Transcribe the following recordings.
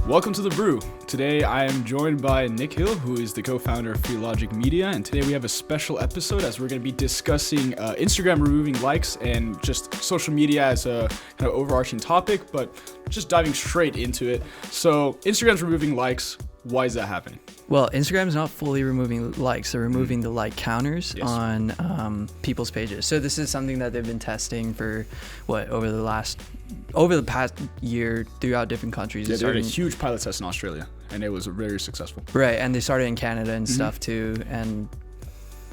Welcome to the Brew. Today I am joined by Nick Hill, who is the co-founder of Free Logic Media, and today we have a special episode as we're going to be discussing Instagram removing likes and just social media as a kind of overarching topic, but just diving straight into it. So Instagram's removing likes. Why is that happening? Well, Instagram's not fully removing likes. They're removing the like counters on people's pages. So this is something that they've been testing for over the past year throughout different countries. Yeah, they did a huge pilot test in Australia, and it was very successful. Right, and they started in Canada and stuff too, and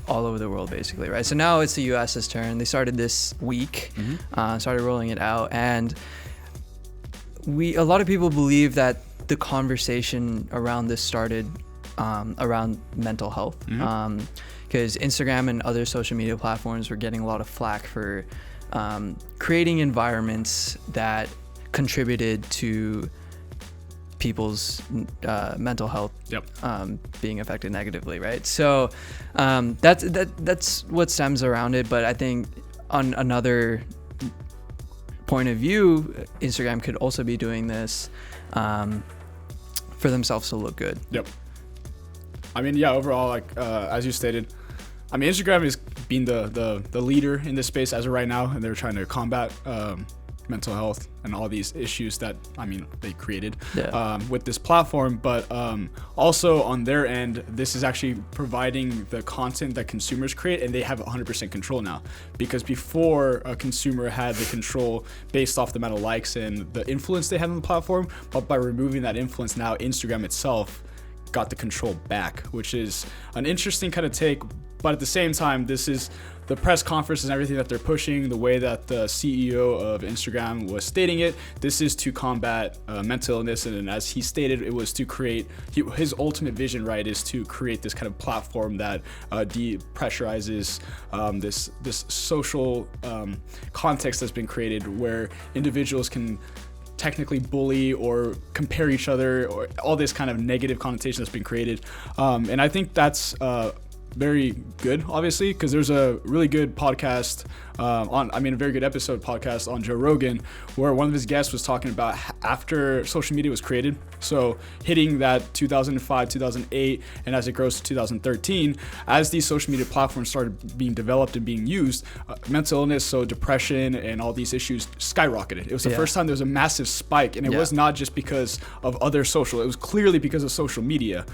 all over the world basically, right? So now it's the US's turn. They started this week, started rolling it out, and a lot of people believe that the conversation around this started around mental health, because Instagram and other social media platforms were getting a lot of flack for creating environments that contributed to people's mental health being affected negatively, right? So that's what stems around it. But I think on another point of view, Instagram could also be doing this for themselves to look good. Yep. I mean, yeah, overall, as you stated, I mean, Instagram is being the leader in this space as of right now, and they're trying to combat mental health and all these issues that, I mean, they created with this platform. But also on their end, this is actually providing the content that consumers create, and they have 100% control now. Because before, a consumer had the control based off the amount of likes and the influence they had on the platform, but by removing that influence, now Instagram itself got the control back, which is an interesting kind of take. But at the same time, this is the press conference and everything that they're pushing, the way that the CEO of Instagram was stating it. This is to combat mental illness, and as he stated, it was to create his ultimate vision, right, is to create this kind of platform that depressurizes this social context that's been created, where individuals can technically bully or compare each other, or all this kind of negative connotation that's been created. And I think that's very good, obviously, because there's a really good podcast a very good episode podcast on Joe Rogan, where one of his guests was talking about after social media was created, so hitting that 2005, 2008, and as it grows to 2013, as these social media platforms started being developed and being used, mental illness, so depression and all these issues skyrocketed. It was the first time there was a massive spike, and it was not just because of other social, it was clearly because of social media.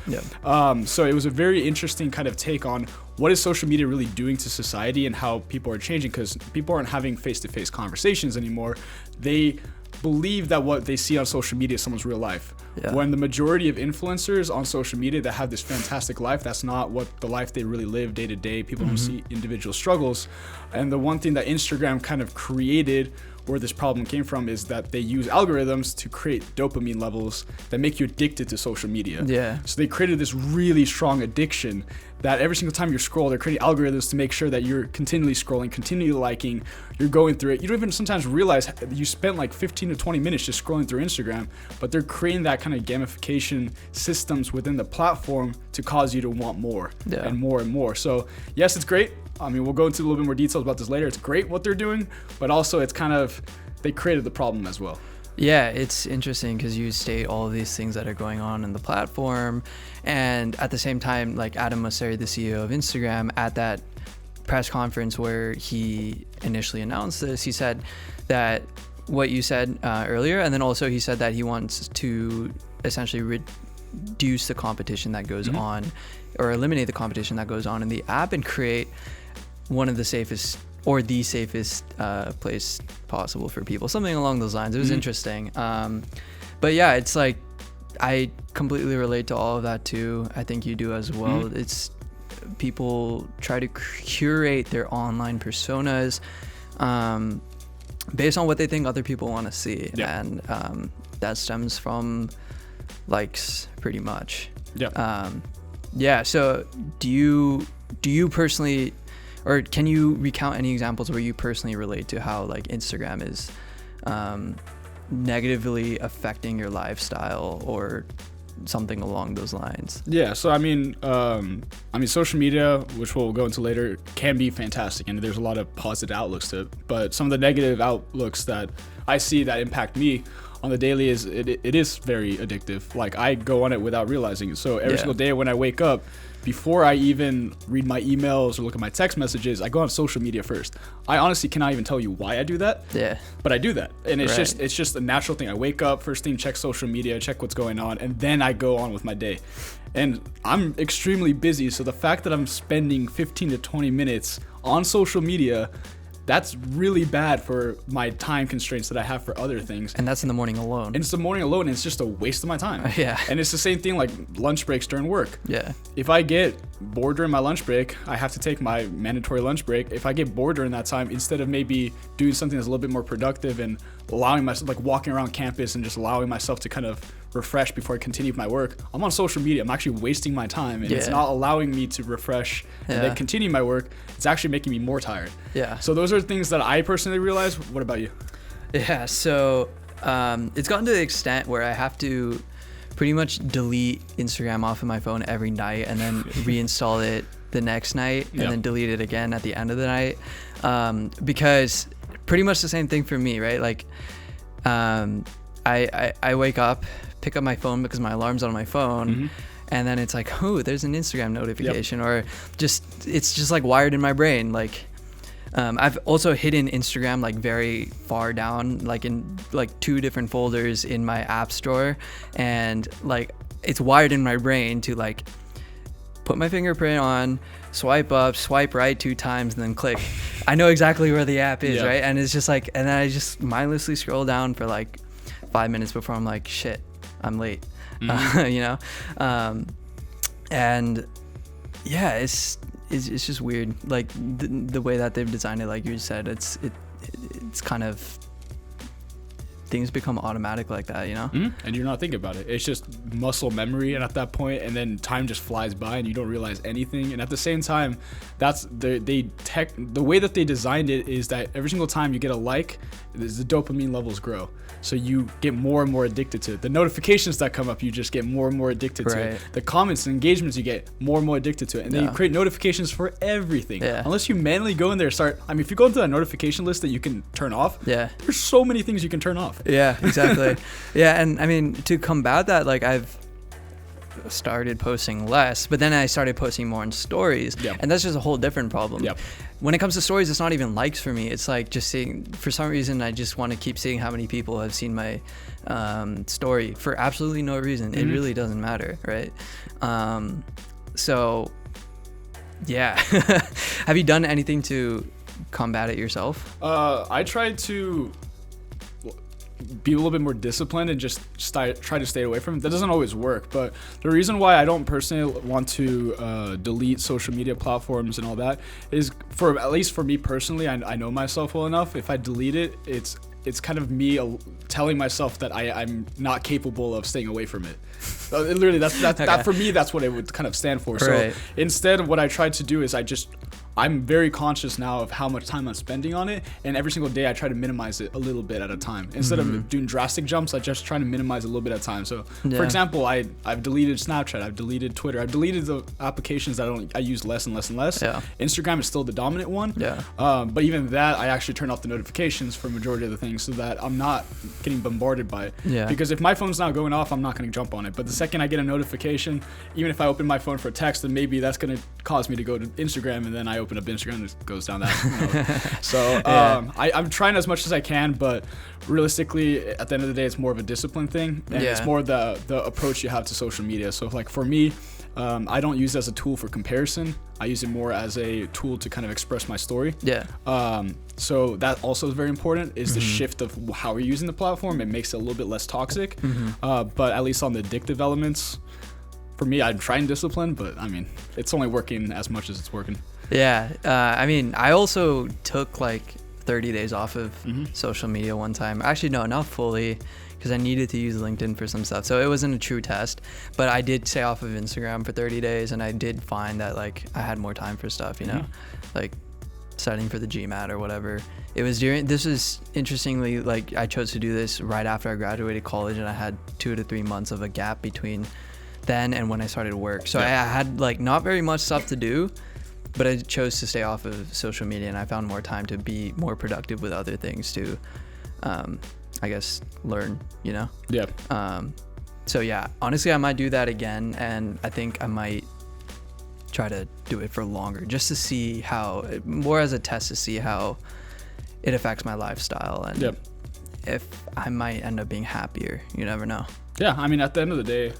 So it was a very interesting kind of take on what is social media really doing to society and how people are changing, because people aren't having face-to-face conversations anymore. They believe that what they see on social media is someone's real life. When the majority of influencers on social media that have this fantastic life, that's not what the life they really live day to day. People don't see individual struggles. And the one thing that Instagram kind of created, where this problem came from, is that they use algorithms to create dopamine levels that make you addicted to social media. So they created this really strong addiction that every single time you scroll, they're creating algorithms to make sure that you're continually scrolling, continually liking, you're going through it. You don't even sometimes realize that you spent like 15 to 20 minutes just scrolling through Instagram, but they're creating that kind of gamification systems within the platform to cause you to want more and more and more. So yes, it's great. I mean, we'll go into a little bit more details about this later. It's great what they're doing, but also it's kind of, they created the problem as well. Yeah, it's interesting because you state all of these things that are going on in the platform, and at the same time, like Adam Mosseri, the CEO of Instagram, at that press conference where he initially announced this, he said that what you said earlier, and then also he said that he wants to essentially reduce the competition that goes on, or eliminate the competition that goes on in the app, and create one of the safest or the safest place possible for people, something along those lines. It was interesting. But yeah, it's like, I completely relate to all of that too. I think you do as well. It's people try to curate their online personas based on what they think other people want to see. And that stems from likes pretty much. So do you personally, or can you recount any examples where you personally relate to how like Instagram is negatively affecting your lifestyle or something along those lines? Yeah, so I mean, social media, which we'll go into later, can be fantastic, and there's a lot of positive outlooks to it. But some of the negative outlooks that I see that impact me on the daily it is very addictive. Like I go on it without realizing it. So every single day when I wake up, before I even read my emails or look at my text messages, I go on social media first. I honestly cannot even tell you why I do that. Yeah. But I do that. And it's Right. it's just a natural thing. I wake up, first thing, check social media, check what's going on, and then I go on with my day. And I'm extremely busy, so the fact that I'm spending 15 to 20 minutes on social media, that's really bad for my time constraints that I have for other things. And that's in the morning alone. And it's the morning alone, and it's just a waste of my time. Yeah. And it's the same thing like lunch breaks during work. Yeah. If I get bored during my lunch break, I have to take my mandatory lunch break. If I get bored during that time, instead of maybe doing something that's a little bit more productive and allowing myself, like walking around campus and just allowing myself to kind of refresh before I continue with my work, I'm on social media. I'm actually wasting my time, and it's Yeah. not allowing me to refresh and Yeah. then continue my work. It's actually making me more tired. Yeah. So those are things that I personally realize. What about you? Yeah, so it's gotten to the extent where I have to pretty much delete Instagram off of my phone every night and then reinstall it the next night and Yep. then delete it again at the end of the night, because pretty much the same thing for me, right? Like I wake up, pick up my phone because my alarm's on my phone, and then it's like, oh, there's an Instagram notification, or it's just like wired in my brain. Like I've also hidden Instagram like very far down, like in like 2 different folders in my app store, and like it's wired in my brain to like put my fingerprint on, swipe up, swipe right 2 times, and then click. I know exactly where the app is, Yeah. right? And it's just like, and then I just mindlessly scroll down for like 5 minutes before I'm like, shit, I'm late. You know? And yeah, it's just weird. Like the way that they've designed it, like you said, it's kind of, things become automatic like that, you know? And you're not thinking about it. It's just muscle memory, and at that point, and then time just flies by, and you don't realize anything. And at the same time, that's the way that they designed it is that every single time you get a like, the dopamine levels grow. So you get more and more addicted to it. The notifications that come up, you just get more and more addicted to it. Right. The comments and engagements, you get more and more addicted to it. And then you Yeah. create notifications for everything. Yeah. Unless you manually go in there and if you go into that notification list that you can turn off, Yeah. there's so many things you can turn off. Yeah, exactly. Yeah, and I mean, to combat that, like I've started posting less, but then I started posting more in stories, Yep. and that's just a whole different problem. Yep. When it comes to stories, it's not even likes for me. It's like just seeing, for some reason, I just want to keep seeing how many people have seen my story for absolutely no reason. It really doesn't matter, right? So, yeah. Have you done anything to combat it yourself? I tried to be a little bit more disciplined and just try to stay away from it. That doesn't always work, but the reason why I don't personally want to delete social media platforms and all that is, at least for me personally, I know myself well enough. If I delete it, it's kind of me telling myself that I'm not capable of staying away from it. Literally, that for me, that's what it would kind of stand for. Right. So instead, what I tried to do is I'm very conscious now of how much time I'm spending on it, and every single day I try to minimize it a little bit at a time. Instead of doing drastic jumps, I just try to minimize a little bit at a time. So, Yeah. for example, I've deleted Snapchat, I've deleted Twitter, I've deleted the applications that I use less and less and less. Yeah. Instagram is still the dominant one. Yeah. But even that, I actually turn off the notifications for majority of the things so that I'm not getting bombarded by it. Yeah. Because if my phone's not going off, I'm not going to jump on it. But the second I get a notification, even if I open my phone for a text, then maybe that's going to cause me to go to Instagram, and then I open up Instagram and it goes down that road. So I'm trying as much as I can, but realistically, at the end of the day, it's more of a discipline thing, and it's Yeah. more the approach you have to social media. So like for me, I don't use it as a tool for comparison. I use it more as a tool to kind of express my story. Yeah. So that also is very important, is the shift of how we're using the platform. It makes it a little bit less toxic. But at least on the addictive elements, for me, I'm trying discipline, but I mean, it's only working as much as it's working. Yeah. I mean, I also took like 30 days off of social media one time. Actually, no, not fully, because I needed to use LinkedIn for some stuff. So it wasn't a true test, but I did stay off of Instagram for 30 days, and I did find that like I had more time for stuff, you know, like studying for the GMAT or whatever. This was interestingly, like I chose to do this right after I graduated college, and I had 2 to 3 months of a gap between then and when I started work. So I had like not very much stuff to do, but I chose to stay off of social media, and I found more time to be more productive with other things too. I guess, learn, you know? Yeah. So yeah, honestly, I might do that again, and I think I might try to do it for longer, just to see how, more as a test to see how it affects my lifestyle, and if I might end up being happier. You never know. Yeah, I mean, at the end of the day,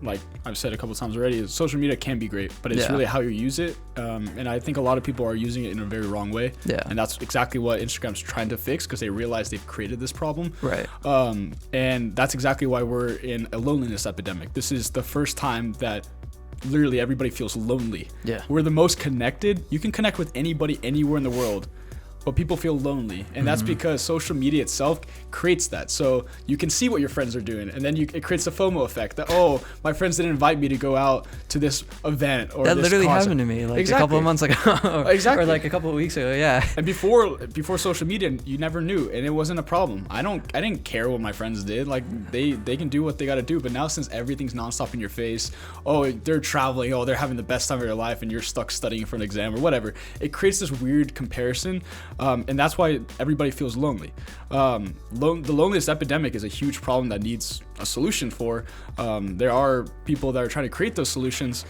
like I've said a couple times already, social media can be great, but it's really how you use it. And I think a lot of people are using it in a very wrong way. Yeah. And that's exactly what Instagram's trying to fix, because they realize they've created this problem. Right. And that's exactly why we're in a loneliness epidemic. This is the first time that literally everybody feels lonely. Yeah. We're the most connected. You can connect with anybody anywhere in the world, but people feel lonely, and that's because social media itself creates that. So you can see what your friends are doing, and then it creates a FOMO effect that, oh, my friends didn't invite me to go out to this event or that this literally concert. happened to me like a couple of months ago. Exactly. Or like a couple of weeks ago. Yeah. And before social media, you never knew, and it wasn't a problem. I didn't care what my friends did. Like they can do what they got to do. But now, since everything's nonstop in your face, oh, they're traveling, oh, they're having the best time of their life, and you're stuck studying for an exam or whatever. It creates this weird comparison, and that's why everybody feels lonely. The loneliness epidemic is a huge problem that needs a solution for. There are people that are trying to create those solutions,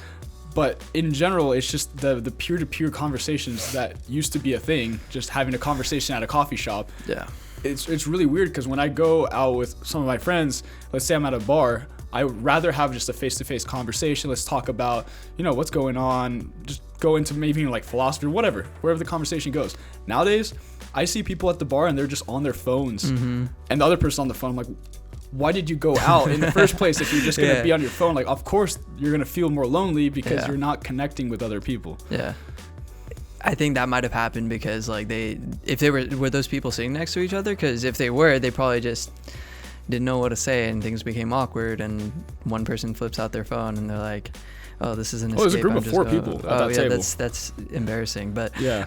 but in general, it's just the peer-to-peer conversations that used to be a thing, just having a conversation at a coffee shop. Yeah. It's really weird, because when I go out with some of my friends, let's say I'm at a bar, I would rather have just a face-to-face conversation. Let's talk about, what's going on, just go into maybe like philosophy or whatever, wherever the conversation goes. Nowadays, I see people at the bar and they're just on their phones, and the other person on the phone. I'm like, why did you go out in the first place if you're just going to be on your phone? Like, of course you're going to feel more lonely because you're not connecting with other people. Yeah. I think that might have happened because like if they were those people sitting next to each other, because if they were, they probably just didn't know what to say and things became awkward, and one person flips out their phone and they're like, oh, this is an escape. There's a group of 4 people at that table. That's embarrassing. But yeah,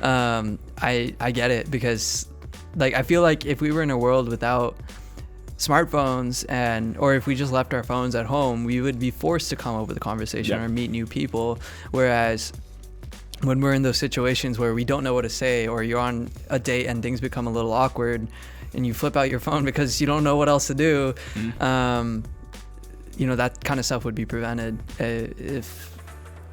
I get it, because like I feel like if we were in a world without smartphones or if we just left our phones at home, we would be forced to come up with a conversation or meet new people. Whereas when we're in those situations where we don't know what to say, or you're on a date and things become a little awkward and you flip out your phone because you don't know what else to do, that kind of stuff would be prevented if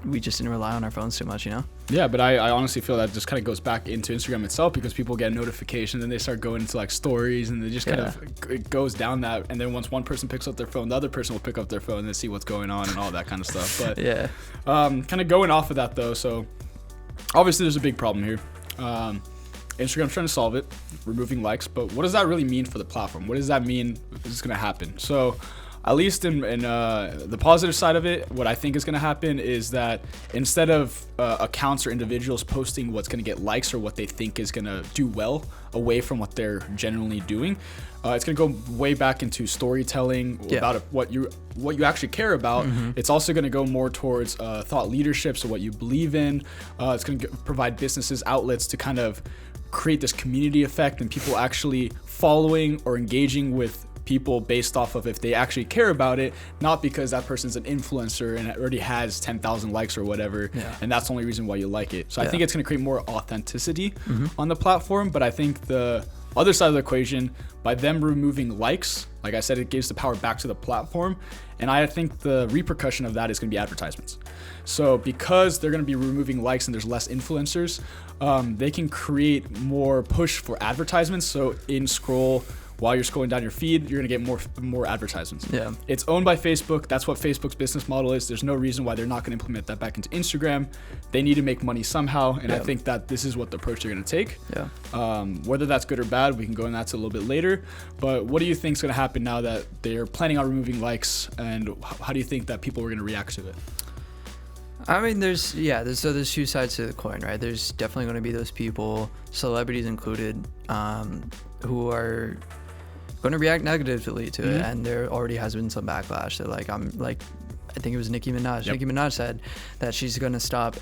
we just didn't rely on our phones too much, Yeah, but I honestly feel that just kind of goes back into Instagram itself, because people get notifications and they start going into like stories, and they just kind of, it goes down that. And then once one person picks up their phone, the other person will pick up their phone and see what's going on and all that kind of stuff. But kind of going off of that though, so obviously there's a big problem here. Instagram's trying to solve it, removing likes, but what does that really mean for the platform? What does that mean is going to happen? So at least in the positive side of it, what I think is going to happen is that instead of accounts or individuals posting what's going to get likes or what they think is going to do well away from what they're genuinely doing, it's going to go way back into storytelling about what you actually care about. It's also going to go more towards thought leadership, so what you believe in. It's going to provide businesses outlets to kind of create this community effect, and people actually following or engaging with people based off of if they actually care about it, not because that person's an influencer and it already has 10,000 likes or whatever, and that's the only reason why you like it. So I think it's going to create more authenticity on the platform. But I think the other side of the equation, by them removing likes, like I said, it gives the power back to the platform, and I think the repercussion of that is going to be advertisements. So because they're going to be removing likes and there's less influencers, they can create more push for advertisements. So in scroll, while you're scrolling down your feed, you're gonna get more advertisements. Yeah. It's owned by Facebook. That's what Facebook's business model is. There's no reason why they're not gonna implement that back into Instagram. They need to make money somehow, and I think that this is what the approach they're gonna take. Yeah. Whether that's good or bad, we can go into that a little bit later. But what do you think is gonna happen now that they're planning on removing likes, and how do you think that people are gonna react to it? I mean, there's two sides to the coin, right? There's definitely going to be those people, celebrities included, who are going to react negatively to it, and there already has been some backlash. That I think it was Nicki Minaj. Nicki Minaj said that she's going to stop.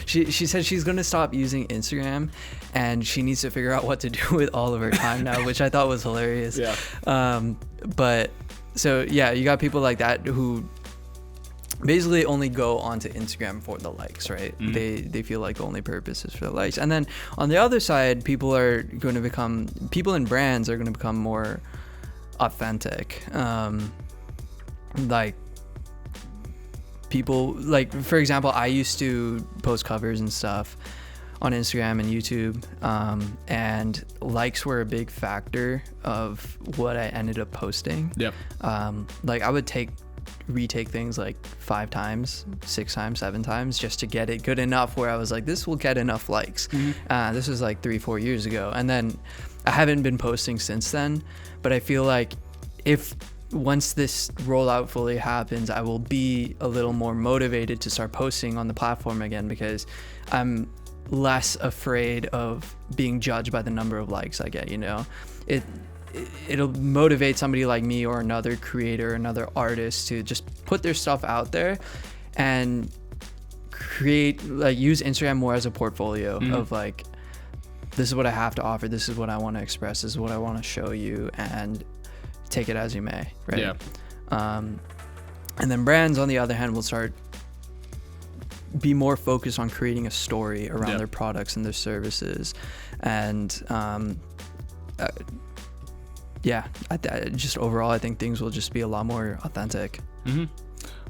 she said she's going to stop using Instagram, and she needs to figure out what to do with all of her time now, which I thought was hilarious. Yeah. But so yeah, you got people like that who basically only go onto Instagram for the likes, right? Mm-hmm. They feel like the only purpose is for the likes. And then on the other side, people and brands are going to become more authentic. Like people, like for example, I used to post covers and stuff on Instagram and YouTube, and likes were a big factor of what I ended up posting. Yep. Like I would retake things like 5 times, 6 times, 7 times just to get it good enough where I was like, this will get enough likes. This was like 3-4 years ago, and then I haven't been posting since then, but I feel like once this rollout fully happens, I will be a little more motivated to start posting on the platform again, because I'm less afraid of being judged by the number of likes I get. It'll motivate somebody like me or another creator, another artist to just put their stuff out there and use Instagram more as a portfolio of like, this is what I have to offer, this is what I want to express, this is what I want to show you, and take it as you may, right? Yeah. And then brands, on the other hand, will start be more focused on creating a story around their products and their services, and just overall, I think things will just be a lot more authentic.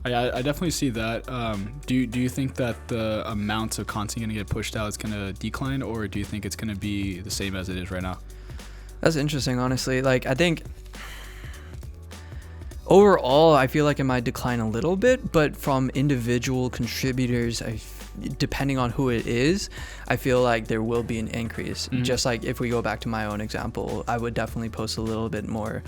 I definitely see that. Do you think that the amount of content going to get pushed out is going to decline, or do you think it's going to be the same as it is right now? That's interesting, honestly. Like, I think overall, I feel like it might decline a little bit, but from individual contributors, depending on who it is, I feel like there will be an increase. Just like if we go back to my own example, I would definitely post a little bit more,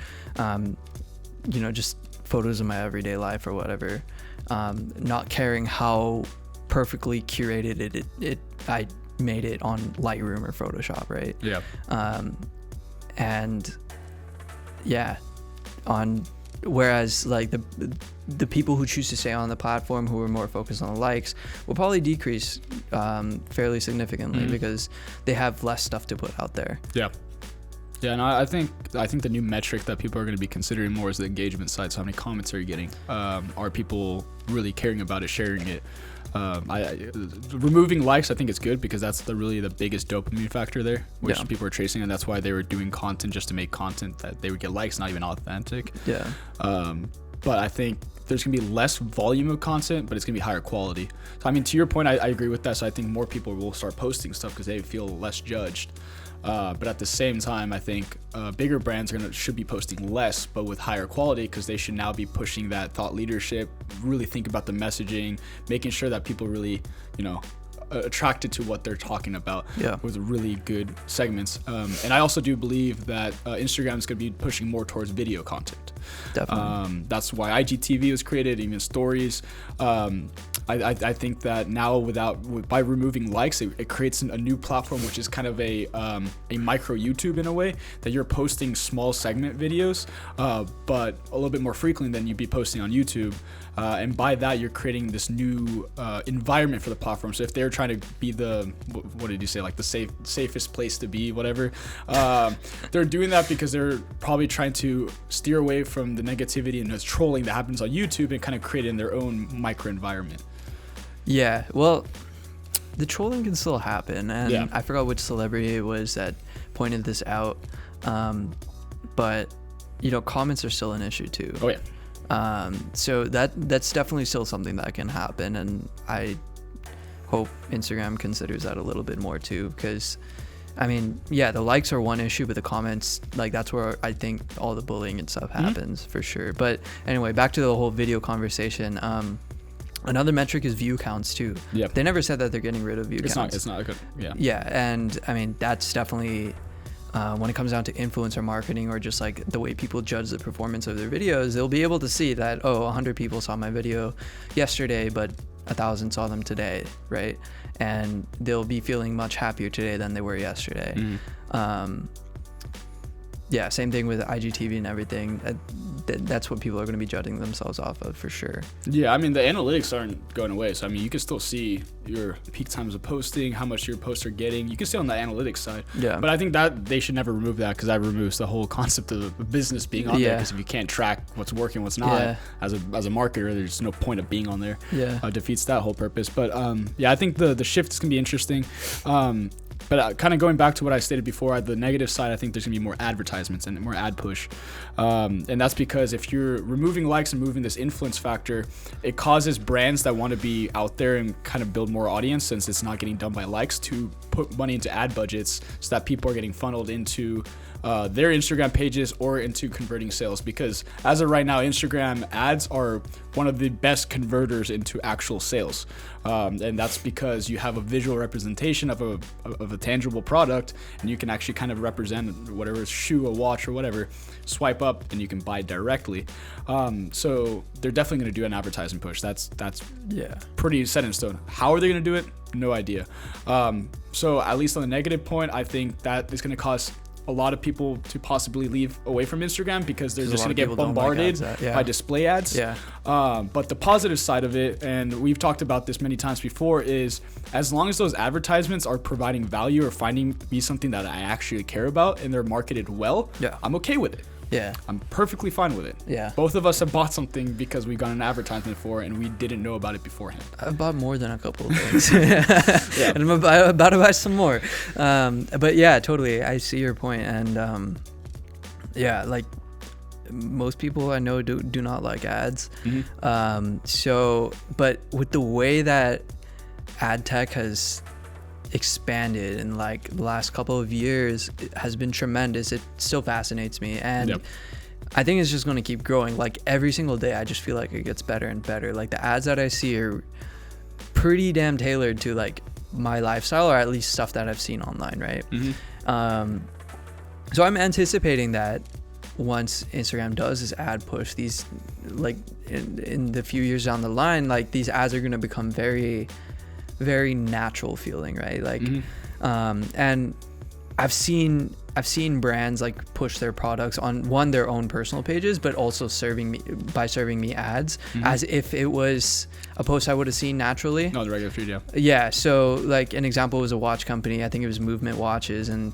just photos of my everyday life or whatever, not caring how perfectly curated I made it on Lightroom or Photoshop, right? Yeah. Whereas like the people who choose to stay on the platform, who are more focused on the likes, will probably decrease fairly significantly because they have less stuff to put out there. Yeah, and I think the new metric that people are going to be considering more is the engagement side. So how many comments are you getting? Are people really caring about it, sharing it? Removing likes, I think it's good, because that's really the biggest dopamine factor there, which people are chasing, and that's why they were doing content just to make content that they would get likes, not even authentic. But I think there's gonna be less volume of content, but it's gonna be higher quality. So I mean, to your point, I agree with that. So I think more people will start posting stuff because they feel less judged. But at the same time, I think bigger brands should be posting less, but with higher quality, because they should now be pushing that thought leadership, really think about the messaging, making sure that people really, attracted to what they're talking about with really good segments. And I also do believe that Instagram is going to be pushing more towards video content. Definitely. That's why IGTV was created, even stories. I think that now by removing likes, it creates a new platform, which is kind of a micro YouTube in a way, that you're posting small segment videos, but a little bit more frequently than you'd be posting on YouTube. And by that, you're creating this new environment for the platform. So if they're trying to be what did you say, like the safest place to be, whatever, they're doing that because they're probably trying to steer away from the negativity and the trolling that happens on YouTube and kind of create in their own micro environment. Yeah, well, the trolling can still happen, and I forgot which celebrity it was that pointed this out, but comments are still an issue too. Oh yeah. So that's definitely still something that can happen, and I hope Instagram considers that a little bit more too, because I mean, the likes are one issue, but the comments, like, that's where I think all the bullying and stuff happens for sure. But anyway, back to the whole video conversation. Another metric is view counts too. Yeah. They never said that they're getting rid of view counts. It's not good. Yeah. Yeah, and I mean, that's definitely when it comes down to influencer marketing, or just like the way people judge the performance of their videos, they'll be able to see that, 100 people saw my video yesterday, but 1,000 saw them today, right? And they'll be feeling much happier today than they were yesterday. Same thing with IGTV and everything. that's what people are going to be judging themselves off of for sure. Yeah, I mean, the analytics aren't going away. So, I mean, you can still see your peak times of posting, how much your posts are getting. You can see on the analytics side. Yeah. But I think that they should never remove that, because that removes the whole concept of the business being on there. Because if you can't track what's working, what's not, as a marketer, there's no point of being on there. Yeah. Defeats that whole purpose. But, I think the shift is going to be interesting. But kind of going back to what I stated before, the negative side, I think there's going to be more advertisements and more ad push. And that's because if you're removing likes and moving this influence factor, it causes brands that want to be out there and kind of build more audience, since it's not getting done by likes, to put money into ad budgets so that people are getting funneled into their Instagram pages or into converting sales. Because as of right now, Instagram ads are one of the best converters into actual sales. And that's because you have a visual representation of a tangible product, and you can actually kind of represent whatever shoe, a watch, or whatever, swipe up and you can buy directly. So they're definitely going to do an advertising push. That's pretty set in stone. How are they going to do it? No idea. So at least on the negative point, I think that is going to cause a lot of people to possibly leave away from Instagram, because they're just going to get bombarded by display ads. But the positive side of it, and we've talked about this many times before, is as long as those advertisements are providing value or finding me something that I actually care about and they're marketed well, I'm okay with it. I'm perfectly fine with it. Both of us have bought something because we got an advertisement for it and we didn't know about it beforehand. I've bought more than a couple of things. And I'm about to buy some more. But yeah, totally. I see your point. And like most people I know do not like ads. But with the way that ad tech has expanded in like the last couple of years, it has been tremendous. It still fascinates me, and I think it's just going to keep growing. Like every single day I just feel like it gets better and better. Like the ads that I see are pretty damn tailored to like my lifestyle, or at least stuff that I've seen online, right? So I'm anticipating that once Instagram does this ad push, these like in the few years down the line, like these ads are going to become very natural feeling, right? Like and I've seen brands like push their products on their own personal pages, but also serving me ads as if it was a post I would have seen naturally. No, the regular feed, yeah. So like an example was a watch company. I think it was Movement Watches, and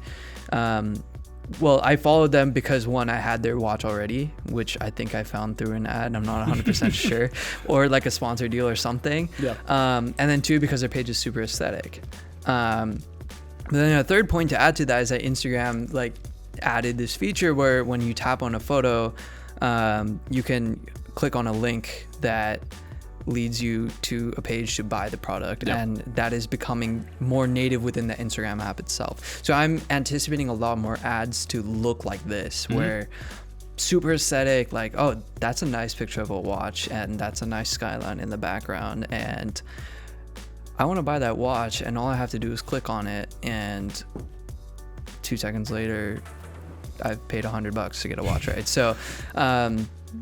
well, I followed them because one, I had their watch already, which I think I found through an ad. I'm not 100% sure, or like a sponsored deal or something. And then two, because their page is super aesthetic. But then a third point to add to that is that Instagram like added this feature where when you tap on a photo, you can click on a link that leads you to a page to buy the product, and that is becoming more native within the Instagram app itself. So I'm anticipating a lot more ads to look like this, where super aesthetic, like, oh, that's a nice picture of a watch and that's a nice skyline in the background, and I want to buy that watch, and all I have to do is click on it, and 2 seconds later I've paid $100 to get a watch, right? So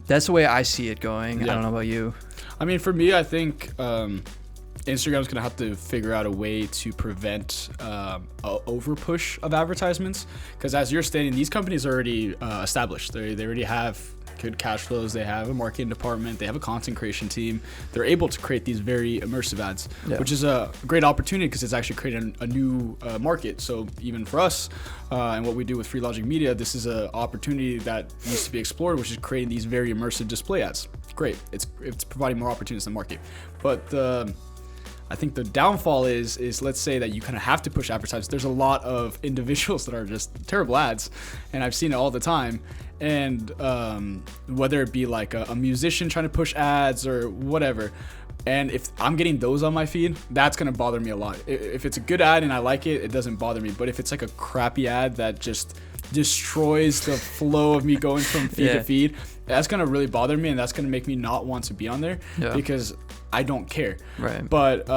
that's the way I see it going. I don't know about you. I mean, for me, I think Instagram's going to have to figure out a way to prevent a over push of advertisements, because as you're stating, these companies are already established. They already have good cash flows. They have a marketing department. They have a content creation team. They're able to create these very immersive ads, which is a great opportunity because it's actually creating a new market. So even for us and what we do with Free Logic Media, this is an opportunity that needs to be explored, which is creating these very immersive display ads. Great. It's providing more opportunities in the market. But I think the downfall is let's say that you kind of have to push advertisers. There's a lot of individuals that are just terrible ads, and I've seen it all the time. And whether it be like a musician trying to push ads or whatever, and if I'm getting those on my feed, that's gonna bother me a lot. If it's a good ad and I like it, it doesn't bother me. But if it's like a crappy ad that just destroys the flow of me going from feed to feed, that's gonna really bother me, and that's gonna make me not want to be on there because I don't care. Right. But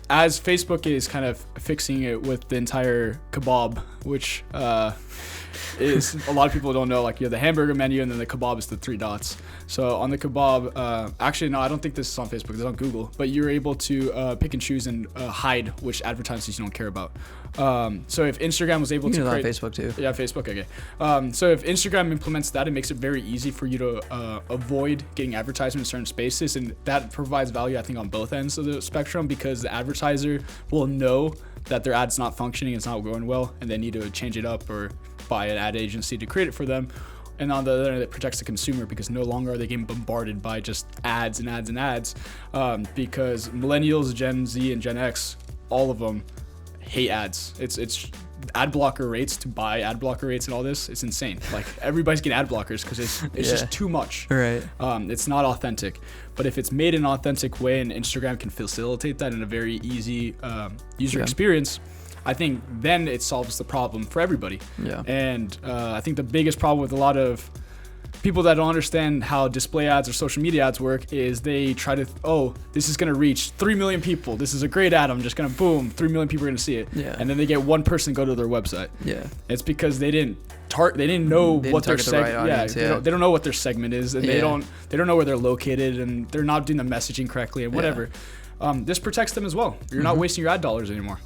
as Facebook is kind of fixing it with the entire kebab, which is a lot of people don't know, like you have the hamburger menu and then the kebab is the 3 dots. So on the kebab, actually no, I don't think this is on Facebook, it's on Google, but you're able to pick and choose and hide which advertisements you don't care about. So if Instagram was able to create, on Facebook too. Yeah, Facebook, okay. So if Instagram implements that, it makes it very easy for you to avoid getting advertisements in certain spaces, and that provides value, I think, on both ends of the spectrum, because the advertiser will know that their ad's not functioning, it's not going well, and they need to change it up or buy an ad agency to create it for them. And on the other end, it protects the consumer, because no longer are they getting bombarded by just ads and ads and ads, because millennials, Gen Z, and Gen X, all of them hate ads. It's ad blocker rates, to buy ad blocker rates and all this, it's insane. Like, everybody's getting ad blockers because it's just too much. Right. It's not authentic. But if it's made in an authentic way and Instagram can facilitate that in a very easy user experience, I think then it solves the problem for everybody. Yeah. And I think the biggest problem with a lot of people that don't understand how display ads or social media ads work is they try to, this is going to reach 3 million people. This is a great ad. I'm just going to, boom, 3 million people are going to see it. Yeah. And then they get one person go to their website. Yeah. It's because they didn't know what their segment. They don't know what their segment is, and they don't know where they're located, and they're not doing the messaging correctly and whatever. This protects them as well. You're not wasting your ad dollars anymore,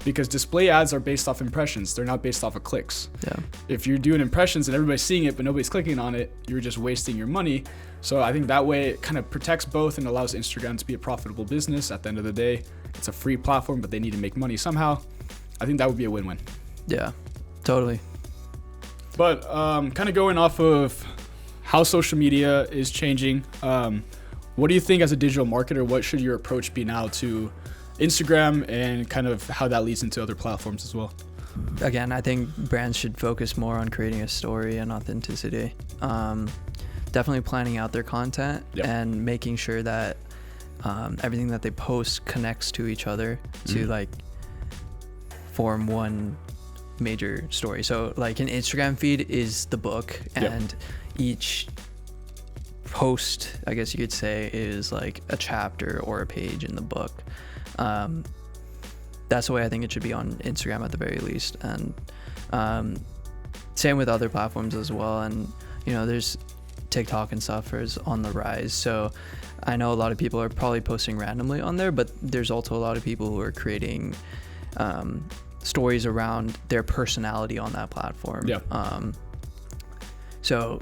because display ads are based off impressions. They're not based off of clicks. Yeah. If you're doing impressions and everybody's seeing it but nobody's clicking on it, you're just wasting your money. So I think that way it kind of protects both and allows Instagram to be a profitable business. At the end of the day, it's a free platform, but they need to make money somehow. I think that would be a win-win. Yeah, totally. But kind of going off of how social media is changing, what do you think as a digital marketer, what should your approach be now to Instagram, and kind of how that leads into other platforms as well? Again, I think brands should focus more on creating a story and authenticity. Definitely planning out their content and making sure that everything that they post connects to each other to like form one major story. So like an Instagram feed is the book, and each post, I guess you could say, is like a chapter or a page in the book. That's the way I think it should be on Instagram at the very least, and same with other platforms as well. And there's TikTok and stuff is on the rise, so I know a lot of people are probably posting randomly on there, but there's also a lot of people who are creating stories around their personality on that platform. So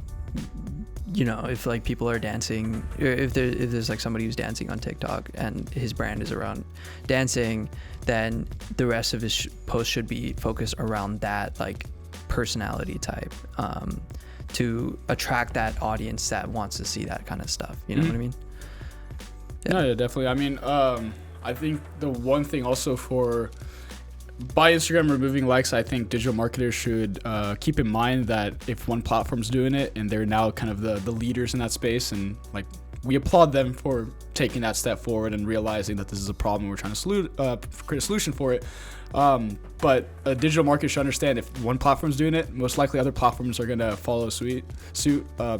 if like people are dancing, if there's like somebody who's dancing on TikTok and his brand is around dancing, then the rest of his post should be focused around that like personality type, to attract that audience that wants to see that kind of stuff. You know what I mean? Yeah, definitely. I mean, I think the one thing also by Instagram removing likes, I think digital marketers should keep in mind that if one platform's doing it and they're now kind of the leaders in that space, and like we applaud them for taking that step forward and realizing that this is a problem, we're trying to create a solution for it. But a digital marketer should understand if one platform's doing it, most likely other platforms are going to follow suit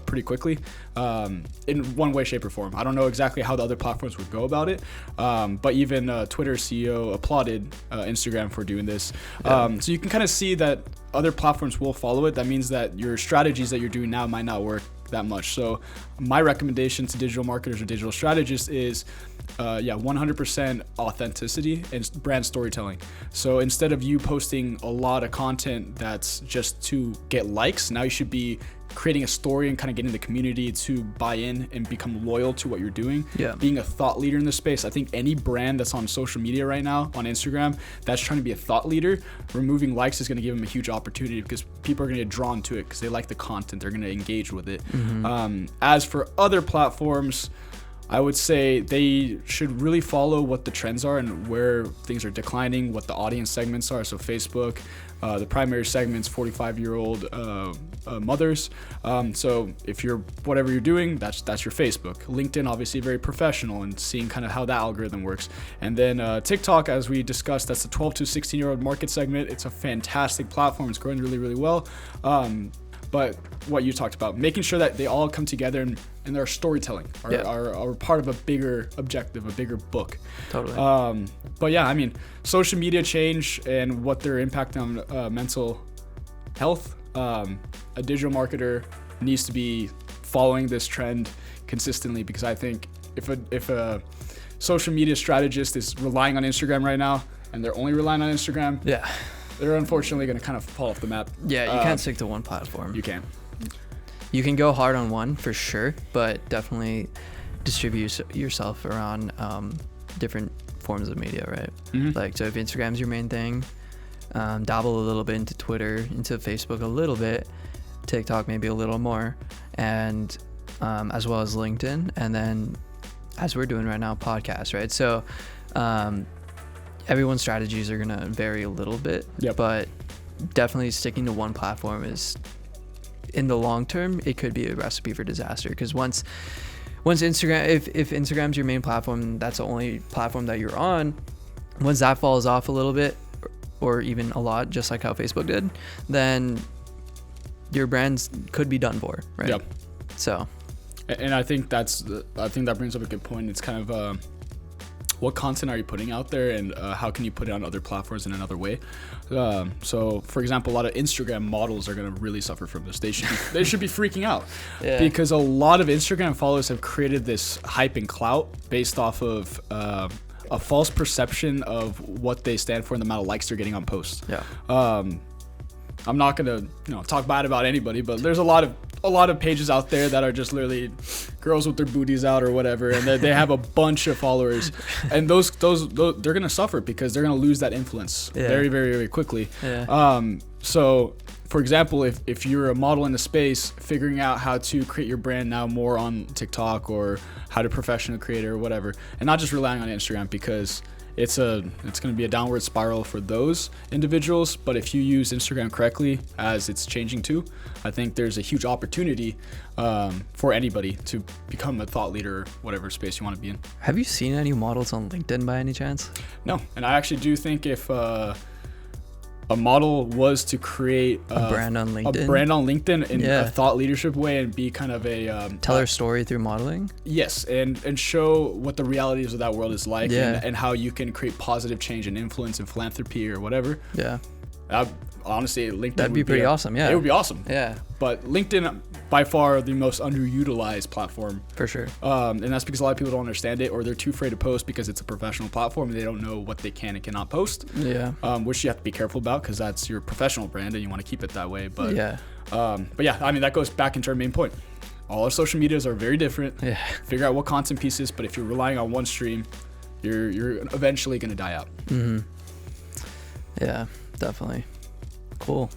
pretty quickly, in one way, shape, or form. I don't know exactly how the other platforms would go about it, but even Twitter's CEO applauded Instagram for doing this. So you can kind of see that other platforms will follow it. That means that your strategies that you're doing now might not work that much. So my recommendation to digital marketers or digital strategists is 100% authenticity and brand storytelling. So instead of you posting a lot of content that's just to get likes, now you should be creating a story and kind of getting the community to buy in and become loyal to what you're doing. Being a thought leader in the space. I think any brand that's on social media right now, on Instagram, that's trying to be a thought leader, removing likes is going to give them a huge opportunity, because people are going to get drawn to it because they like the content, they're going to engage with it. As for other platforms, I would say they should really follow what the trends are and where things are declining, what the audience segments are. So Facebook, the primary segment's 45-year-old mothers. So if you're whatever you're doing, that's your Facebook. LinkedIn, obviously very professional, and seeing kind of how that algorithm works. And then TikTok, as we discussed, that's the 12 to 16-year-old market segment. It's a fantastic platform. It's growing really, really well. But what you talked about, making sure that they all come together and their storytelling are part of a bigger objective, a bigger book. Totally. But yeah, I mean, social media change and what their impact on mental health, a digital marketer needs to be following this trend consistently, because I think if a social media strategist is relying on Instagram right now and they're only relying on Instagram, they're unfortunately going to kind of fall off the map. Yeah, you can't stick to one platform. You can't. You can go hard on one for sure, but definitely distribute yourself around different forms of media, right? Mm-hmm. Like, so if Instagram's your main thing, dabble a little bit into Twitter, into Facebook a little bit, TikTok maybe a little more, and as well as LinkedIn, and then as we're doing right now, podcasts, right? So everyone's strategies are gonna vary a little bit, but definitely sticking to one platform is, in the long term, it could be a recipe for disaster, because once Instagram, if Instagram's your main platform, that's the only platform that you're on, once that falls off a little bit, or even a lot, just like how Facebook did, then your brands could be done for, right? Yep. So, and I think that brings up a good point. It's kind of what content are you putting out there, and how can you put it on other platforms in another way? So, for example, a lot of Instagram models are going to really suffer from this. They should be freaking out, because a lot of Instagram followers have created this hype and clout based off of a false perception of what they stand for and the amount of likes they're getting on posts. I'm not gonna talk bad about anybody, but there's a lot of pages out there that are just literally girls with their booties out or whatever, and they have a bunch of followers, and those they're gonna suffer because they're gonna lose that influence very, very, very quickly. So, for example, if you're a model in the space, figuring out how to create your brand now more on TikTok, or how to professional create or whatever, and not just relying on Instagram, because it's going to be a downward spiral for those individuals. But if you use Instagram correctly, as it's changing too, I think there's a huge opportunity for anybody to become a thought leader, whatever space you want to be in. Have you seen any models on LinkedIn by any chance? No, and I actually do think if a model was to create a brand on LinkedIn, in a thought leadership way, and be kind of a tell her story through modeling. Yes, and show what the realities of that world is like, and how you can create positive change and influence and philanthropy or whatever. Honestly, LinkedIn that'd be pretty awesome. It would be awesome. Yeah. But LinkedIn, by far the most underutilized platform. For sure. And that's because a lot of people don't understand it, or they're too afraid to post because it's a professional platform and they don't know what they can and cannot post. Which you have to be careful about, because that's your professional brand and you want to keep it that way. But I mean, that goes back into our main point. All our social medias are very different. Figure out what content pieces, but if you're relying on one stream, you're eventually going to die out. Yeah, definitely. Cool.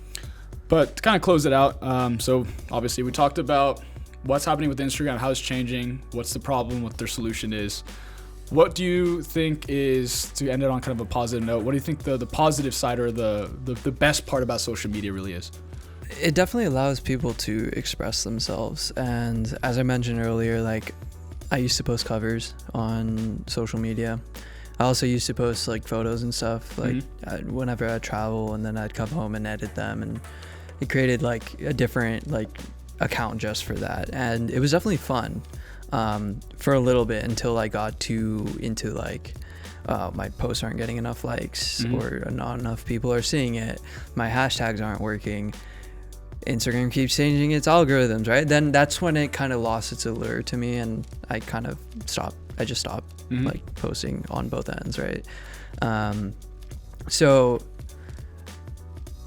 But to kind of close it out, so obviously we talked about what's happening with Instagram, how it's changing, what's the problem, what their solution is. What do you think is, to end it on kind of a positive note, what do you think the positive side, or the best part about social media really is? It definitely allows people to express themselves. And as I mentioned earlier, like, I used to post covers on social media. I also used to post like photos and stuff, like whenever I'd travel, and then I'd come home and edit them, and it created like a different like account just for that. And it was definitely fun for a little bit, until I got too into like, my posts aren't getting enough likes, or not enough people are seeing it, my hashtags aren't working, Instagram keeps changing its algorithms, right? Then that's when it kind of lost its allure to me, and I just stopped like posting on both ends, right? So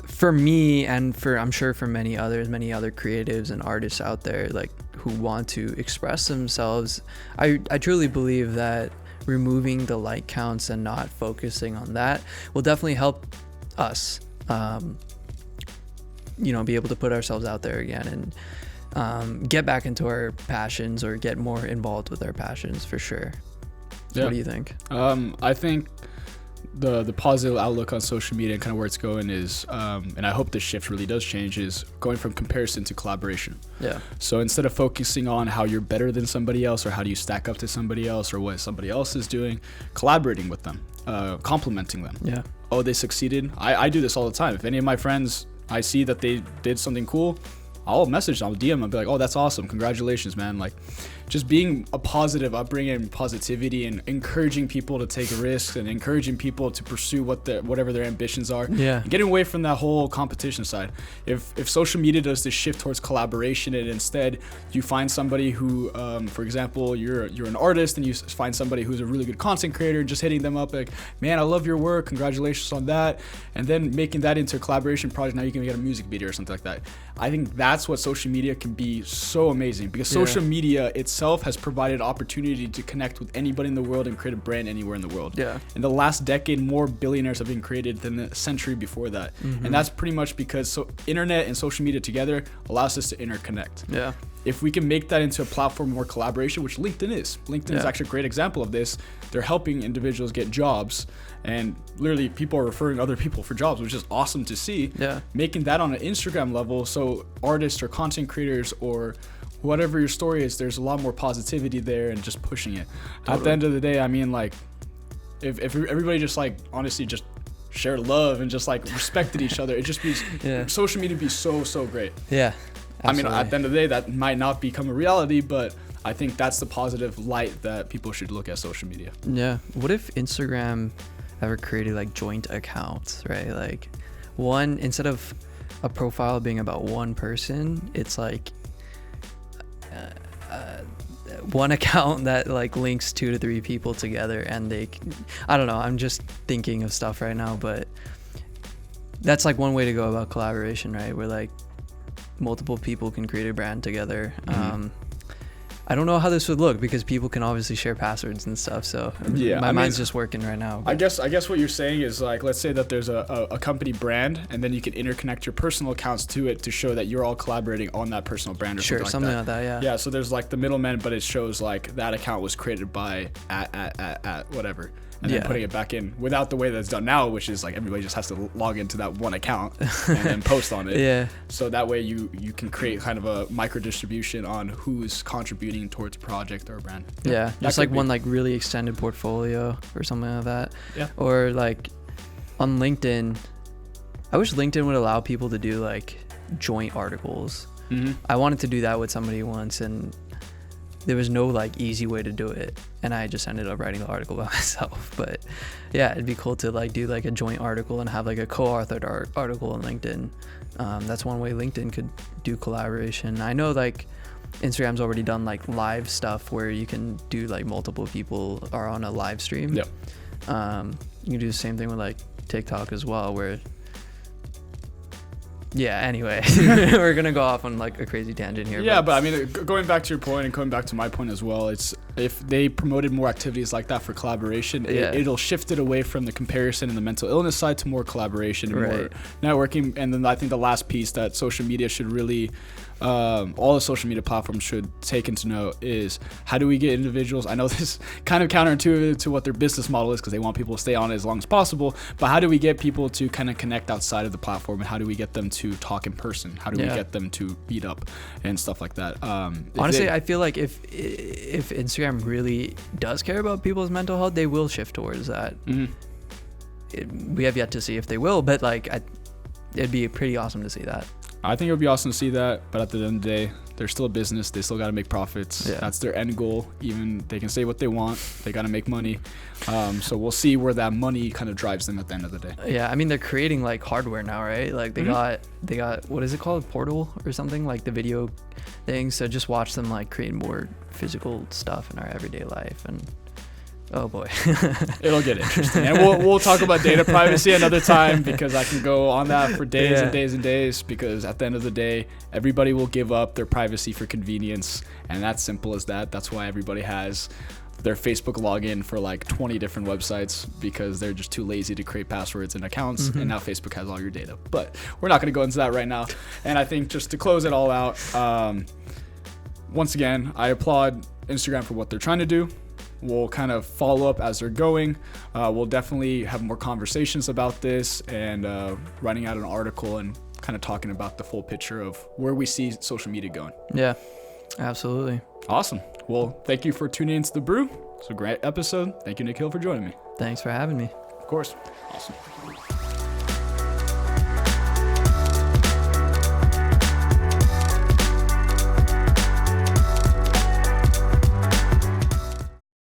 for me, and I'm sure for many other creatives and artists out there, like, who want to express themselves, I truly believe that removing the like counts and not focusing on that will definitely help us be able to put ourselves out there again, and get back into our passions, or get more involved with our passions, for sure. What do you think? I think the positive outlook on social media and kind of where it's going is, and I hope this shift really does change, is going from comparison to collaboration. So instead of focusing on how you're better than somebody else, or how do you stack up to somebody else, or what somebody else is doing, collaborating with them, complimenting them. Oh, they succeeded. I do this all the time. If any of my friends, I see that they did something cool, I'll message them, I'll DM them, I'll be like, oh, that's awesome, congratulations, man. Like, just being a positive upbringing, positivity, and encouraging people to take risks, and encouraging people to pursue whatever their ambitions are. And getting away from that whole competition side. If social media does this shift towards collaboration, and instead you find somebody who, for example, you're an artist, and you find somebody who's a really good content creator, just hitting them up like, man, I love your work, congratulations on that, and then making that into a collaboration project. Now you can get a music video or something like that. I think that that's what social media can be so amazing, because social media itself has provided opportunity to connect with anybody in the world and create a brand anywhere in the world. Yeah. In the last decade, more billionaires have been created than the century before that. And that's pretty much because internet and social media together allows us to interconnect. Yeah. If we can make that into a platform more collaboration, which LinkedIn is actually a great example of this. They're helping individuals get jobs, and literally people are referring other people for jobs, which is awesome to see. Yeah. Making that on an Instagram level, so artists or content creators or whatever your story is, there's a lot more positivity there and just pushing it. Totally. At the end of the day, I mean, like, if everybody just like honestly just share love and just like respected each other, it just be social media be so great. Yeah. Absolutely. I mean, at the end of the day, that might not become a reality, but I think that's the positive light that people should look at social media. Yeah. What if Instagram ever created like joint accounts, right? Like one, instead of a profile being about one person, it's like one account that like links 2 to 3 people together, and they I don't know, I'm just thinking of stuff right now, but that's like one way to go about collaboration, right? Where like multiple people can create a brand together. I don't know how this would look, because people can obviously share passwords and stuff, so my mind's just working right now. I guess what you're saying is, like, let's say that there's a company brand, and then you can interconnect your personal accounts to it to show that you're all collaborating on that personal brand or something like that. Yeah, so there's like the middleman, but it shows like that account was created by at whatever, and then putting it back in without the way that's done now, which is like everybody just has to log into that one account and then post on it. Yeah. So that way you can create kind of a micro distribution on who's contributing towards a project or a brand. Yeah. Just like one like really extended portfolio or something like that. Yeah. Or like on LinkedIn, I wish LinkedIn would allow people to do like joint articles. I wanted to do that with somebody once, and there was no like easy way to do it, and I just ended up writing the article by myself. But yeah, it'd be cool to like do like a joint article and have like a co-authored article on LinkedIn. That's one way LinkedIn could do collaboration. I know like Instagram's already done like live stuff where you can do like multiple people are on a live stream. Yep. You can do the same thing with like TikTok as well, where anyway, we're gonna go off on like a crazy tangent here. Yeah, but I mean, going back to your point and going back to my point as well, it's if they promoted more activities like that for collaboration, it'll shift it away from the comparison and the mental illness side to more collaboration and more networking. And then I think the last piece that social media should really, all the social media platforms should take into note is, how do we get individuals? I know this is kind of counterintuitive to what their business model is, because they want people to stay on it as long as possible, but how do we get people to kind of connect outside of the platform, and how do we get them to talk in person? How do we get them to meet up and stuff like that? Honestly, I feel like if Instagram really does care about people's mental health, they will shift towards that. We have yet to see if they will, but like it'd be pretty awesome to see that. I think it would be awesome to see that, but at the end of the day, they're still a business. They still got to make profits. That's their end goal. Even they can say what they want, they got to make money. So we'll see where that money kind of drives them at the end of the day. Yeah, I mean, they're creating like hardware now, right? Like they got what is it called, Portal or something, like the video thing. So just watch them like create more physical stuff in our everyday life, and oh boy. It'll get interesting. And we'll talk about data privacy another time, because I can go on that for days and days and days, because at the end of the day, everybody will give up their privacy for convenience, and that's simple as that. That's why everybody has their Facebook login for like 20 different websites, because they're just too lazy to create passwords and accounts, and now Facebook has all your data. But we're not going to go into that right now. And I think just to close it all out, once again, I applaud Instagram for what they're trying to do. We'll kind of follow up as they're going. We'll definitely have more conversations about this, and writing out an article and kind of talking about the full picture of where we see social media going. Yeah, absolutely. Awesome. Well, thank you for tuning into The Brew. It's a great episode. Thank you, Nikhil, for joining me. Thanks for having me. Of course. Awesome.